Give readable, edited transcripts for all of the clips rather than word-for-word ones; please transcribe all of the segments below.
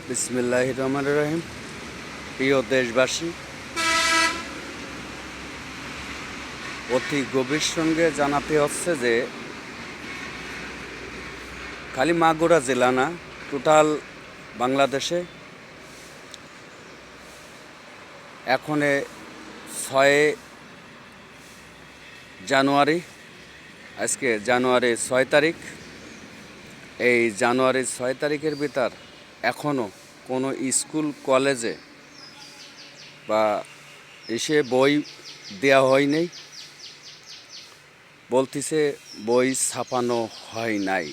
বিসমিল্লাহির রহমানির রহিম। প্রিয় দেশবাসী, অতি গভীর সঙ্গে জানাতে হচ্ছে যে খালি মাগুরা জেলা না, টোটাল বাংলাদেশে এখন 6 জানুয়ারি, আজকে জানুয়ারির 6 তারিখ। এই জানুয়ারির 6 তারিখের ভিতর এখনও কোনো স্কুল কলেজে বা এসে বই দেওয়া হয়নি, বলতেছে বই ছাপানো হয় নাই,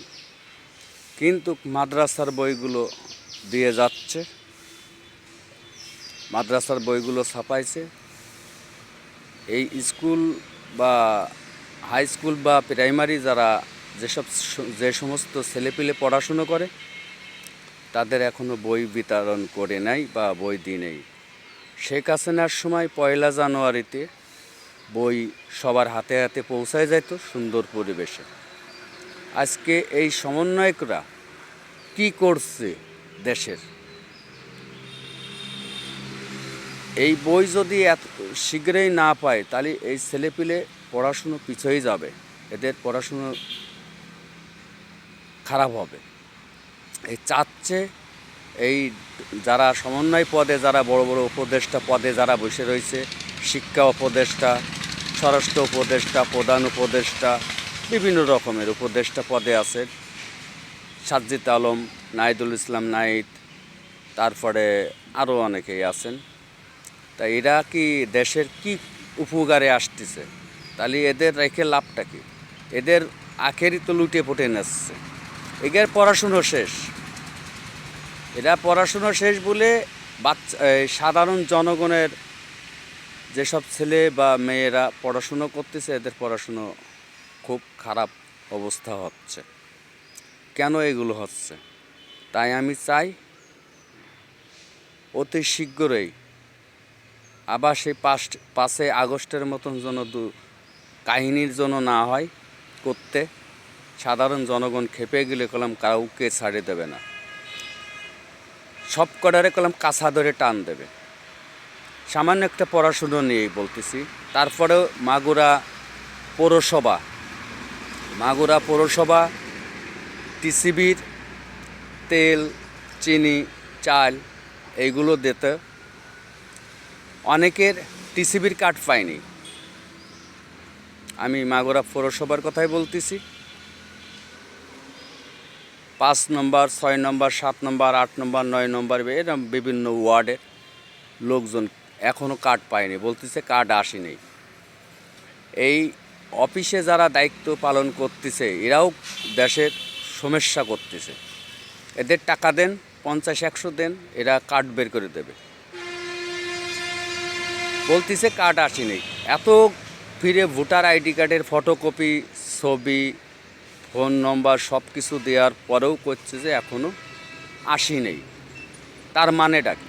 কিন্তু মাদ্রাসার বইগুলো দিয়ে যাচ্ছে, মাদ্রাসার বইগুলো ছাপাইছে। এই স্কুল বা হাই স্কুল বা প্রাইমারি যারা যে সমস্ত ছেলেপিলে পড়াশুনো করে তাদের এখনও বই বিতরণ করে নাই বা বই দিয়ে নেই। শেখ হাসিনার সময় 1 জানুয়ারিতে বই সবার হাতে হাতে পৌঁছায় যেত সুন্দর পরিবেশে। আজকে এই সমন্বয়করা কি করছে দেশের? এই বই যদি এত শীঘ্রই না পায় তাহলে এই ছেলেপিলে পড়াশুনো পিছিয়ে যাবে, এদের পড়াশুনো খারাপ হবে। এই চাচ্ছে এই যারা সমন্বয় পদে, যারা বড় বড় উপদেষ্টা পদে যারা বসে রয়েছে, শিক্ষা উপদেষ্টা, স্বরাষ্ট্র উপদেষ্টা, প্রধান উপদেষ্টা, বিভিন্ন রকমের উপদেষ্টা পদে আছে, সাজ্জিদ আলম, নাহিদুল ইসলাম নাহিদ, তারপরে আরও অনেকেই আছেন। তা এরা কি দেশের কি উপকারে আসতেছে? তাহলে এদের রেখে লাভটা কি? এদের আখেরই তো লুটে পুটে নিচ্ছে। এদের পড়াশুনো শেষ, এরা পড়াশুনো শেষ বলে সাধারণ জনগণের যেসব ছেলে বা মেয়েরা পড়াশুনো করতেছে এদের পড়াশুনো খুব খারাপ অবস্থা হচ্ছে। কেন এগুলো হচ্ছে? তাই আমি চাই অতি শীঘ্রই আবার সেই 5 আগস্টের মতন যেন কাহিনীর জন্য না হয় করতে। সাধারণ জনগণ খেপে গেলে কলাম কাউকে ছাড়ে দেবে না, সব কটারে কলাম কাছা ধরে টান দেবে। সামান্য একটা পড়াশুনো নিয়েই বলতেছি। তারপরেও মাগুরা পৌরসভা টিসিবির তেল, চিনি, চাল এইগুলো দিতে অনেকের টিসিবির কার্ড পায়নি। আমি মাগুরা পৌরসভার কথাই বলতেছি। 5 নম্বর, 6 নম্বর, 7 নম্বর, 8 নম্বর, 9 নম্বর এরকম বিভিন্ন ওয়ার্ডের লোকজন এখনও কার্ড পায়নি, বলতেছে কার্ড আসেনি। এই অফিসে যারা দায়িত্ব পালন করতেছে এরাও দেশের সমস্যা করতেছে। এদের টাকা দেন, 50-100 দেন, এরা কার্ড বের করে দেবে। বলতেছে কার্ড আসেনি। এত ফিরে ভোটার আইডি কার্ডের ফটোকপি, ছবি, ফোন নম্বর সব কিছু দেওয়ার পরেও করছে যে এখনও আসেনি। তার মানেটা কি?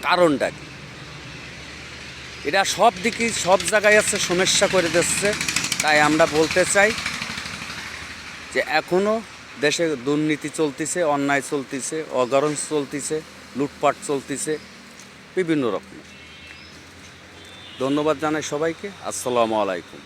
কারণটা কি? এরা সব দিকে সব জায়গায় আছে সমস্যা করে দিচ্ছে। তাই আমরা বলতে চাই যে এখনও দেশে দুর্নীতি চলতেছে, অন্যায় চলতেছে, অগরণ চলতেছে, লুটপাট চলতেছে বিভিন্ন রকম। ধন্যবাদ জানাই সবাইকে। আসসালামু আলাইকুম।